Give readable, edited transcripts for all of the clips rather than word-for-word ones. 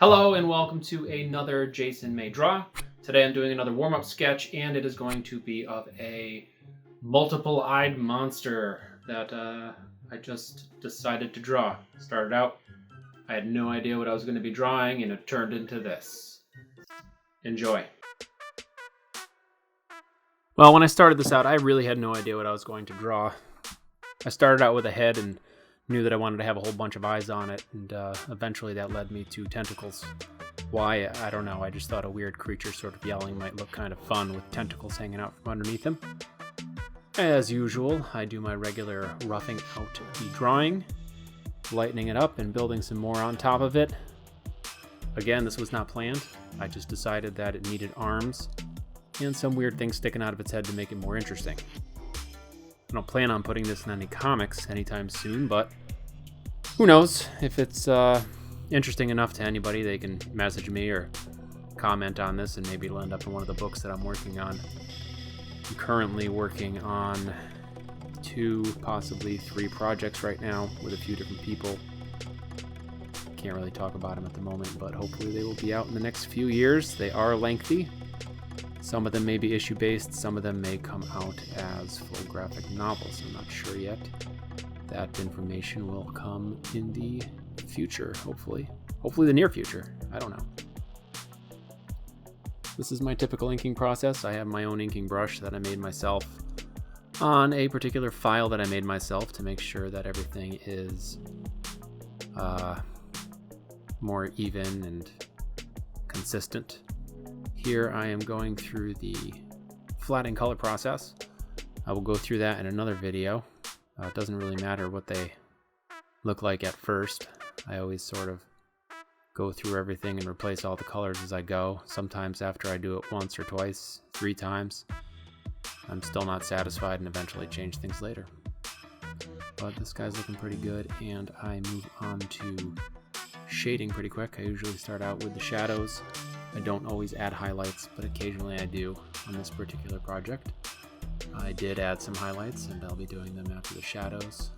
Hello and welcome to another Jason May Draw. Today I'm doing another warm-up sketch and it is going to be of a multiple-eyed monster that I just decided to draw. Started out, I had no idea what I was going to be drawing and it turned into this. Enjoy. Well, when I started this out, I really had no idea what I was going to draw. I started out with a head and knew that I wanted to have a whole bunch of eyes on it, and eventually that led me to tentacles. Why? I don't know. I just thought a weird creature sort of yelling might look kind of fun with tentacles hanging out from underneath him. As usual, I do my regular roughing out the drawing, lightening it up and building some more on top of it. Again, this was not planned. I just decided that it needed arms and some weird thing sticking out of its head to make it more interesting. I don't plan on putting this in any comics anytime soon, but who knows? If it's interesting enough to anybody, they can message me or comment on this, and maybe it'll end up in one of the books that I'm working on. I'm currently working on 2, possibly 3 projects right now with a few different people. Can't really talk about them at the moment, but hopefully they will be out in the next few years. They are lengthy. Some of them may be issue-based, some of them may come out as full graphic novels. I'm not sure yet. That information will come in the future, hopefully. Hopefully the near future. I don't know. This is my typical inking process. I have my own inking brush that I made myself on a particular file that I made myself to make sure that everything is more even and consistent. Here I am going through the flattening color process. I will go through that in another video. It doesn't really matter what they look like at first. I always sort of go through everything and replace all the colors as I go. Sometimes after I do it once or twice, 3 times, I'm still not satisfied and eventually change things later. But this guy's looking pretty good, and I move on to shading pretty quick. I usually start out with the shadows. I don't always add highlights, but occasionally I do on this particular project. I did add some highlights, and I'll be doing them after the shadows.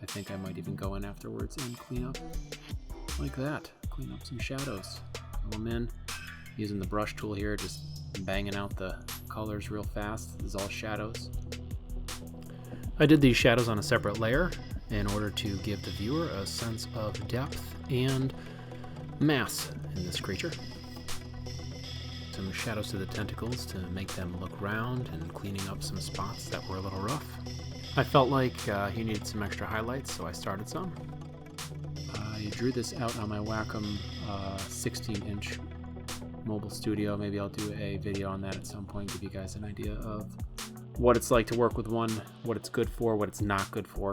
I think I might even go in afterwards and clean up like that. Clean up some shadows. Fill them in. Using the brush tool here, just banging out the colors real fast. This is all shadows. I did these shadows on a separate layer in order to give the viewer a sense of depth and mass in this creature. Some shadows to the tentacles to make them look round and cleaning up some spots that were a little rough. I felt like he needed some extra highlights, so I started some. I drew this out on my Wacom 16-inch Mobile Studio. Maybe I'll do a video on that at some point, give you guys an idea of what it's like to work with one, what it's good for, what it's not good for.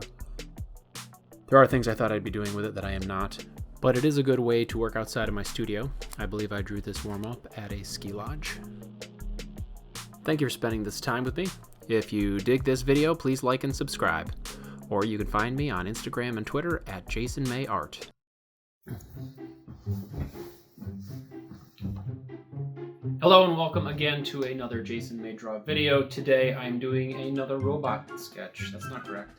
There are things I thought I'd be doing with it that I am not. But it is a good way to work outside of my studio. I believe I drew this warm-up at a ski lodge. Thank you for spending this time with me. If you dig this video, please like and subscribe. Or you can find me on Instagram and Twitter at JasonMayArt. Hello and welcome again to another Jason May Draw video. Today I'm doing another robot sketch. That's not correct.